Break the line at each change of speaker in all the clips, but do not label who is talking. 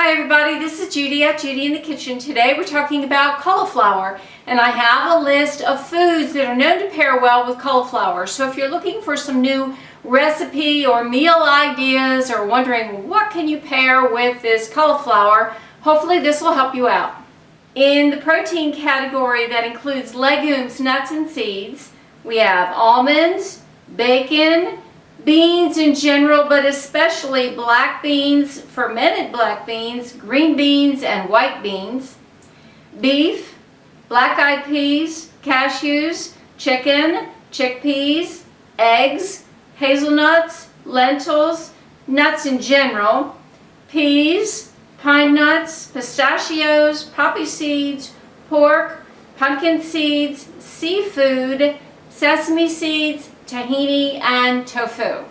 Hi everybody, this is Judy at Judy in the Kitchen. Today we're talking about cauliflower, and I have a list of foods that are known to pair well with cauliflower. So if you're looking for some new recipe or meal ideas or wondering what can you pair with this cauliflower, hopefully this will help you out. In the protein category that includes legumes, nuts, and seeds, we have almonds, bacon, beans in general, but especially black beans, fermented black beans, green beans, and white beans, beef, black-eyed peas, cashews, chicken, chickpeas, eggs, hazelnuts, lentils, nuts in general, peas, pine nuts, pistachios, poppy seeds, pork, pumpkin seeds, seafood, sesame seeds, tahini, and tofu.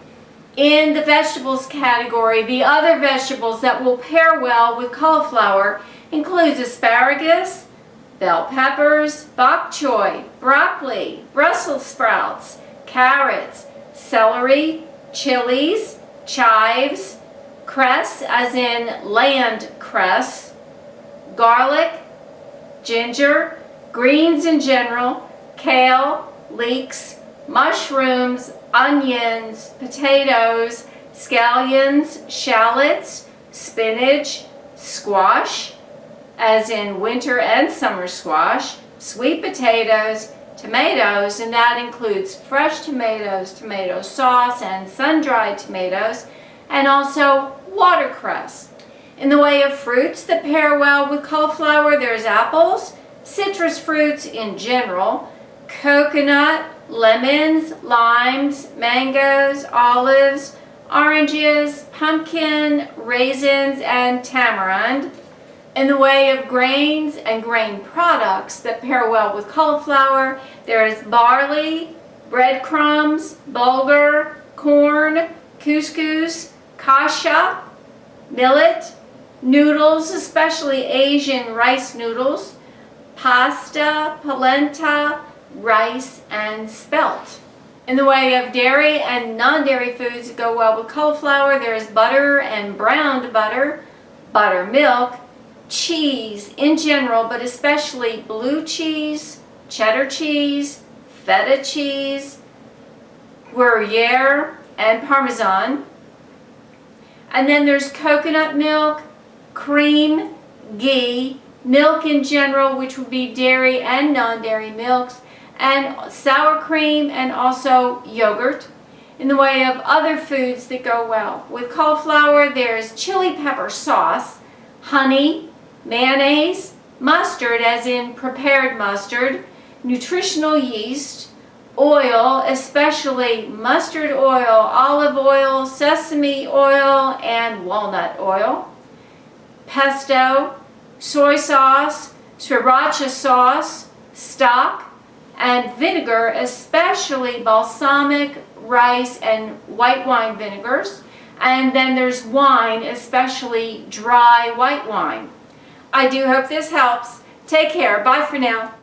In the vegetables category, the other vegetables that will pair well with cauliflower includes asparagus, bell peppers, bok choy, broccoli, Brussels sprouts, carrots, celery, chilies, chives, cress as in land cress, garlic, ginger, greens in general, kale, leeks, mushrooms, onions, potatoes, scallions, shallots, spinach, squash, as in winter and summer squash, sweet potatoes, tomatoes, and that includes fresh tomatoes, tomato sauce, and sun-dried tomatoes, and also watercress. In the way of fruits that pair well with cauliflower, there's apples, citrus fruits in general, coconut, lemons, limes, mangoes, olives, oranges, pumpkin, raisins, and tamarind. In the way of grains and grain products that pair well with cauliflower, there is barley, breadcrumbs, bulgur, corn, couscous, kasha, millet, noodles, especially Asian rice noodles, pasta, polenta, rice, and spelt. In the way of dairy and non-dairy foods that go well with cauliflower, there is butter and browned butter, buttermilk, cheese in general, but especially blue cheese, cheddar cheese, feta cheese, Gruyere, and Parmesan. And then there's coconut milk, cream, ghee, milk in general, which would be dairy and non-dairy milks, and sour cream, and also yogurt. In the way of other foods that go well with cauliflower, there's chili pepper sauce, honey, mayonnaise, mustard as in prepared mustard, nutritional yeast, oil, especially mustard oil, olive oil, sesame oil, and walnut oil, pesto, soy sauce, sriracha sauce, stock, and vinegar, especially balsamic, rice, and white wine vinegars. And then there's wine, especially dry white wine. I do hope this helps. Take care. Bye for now.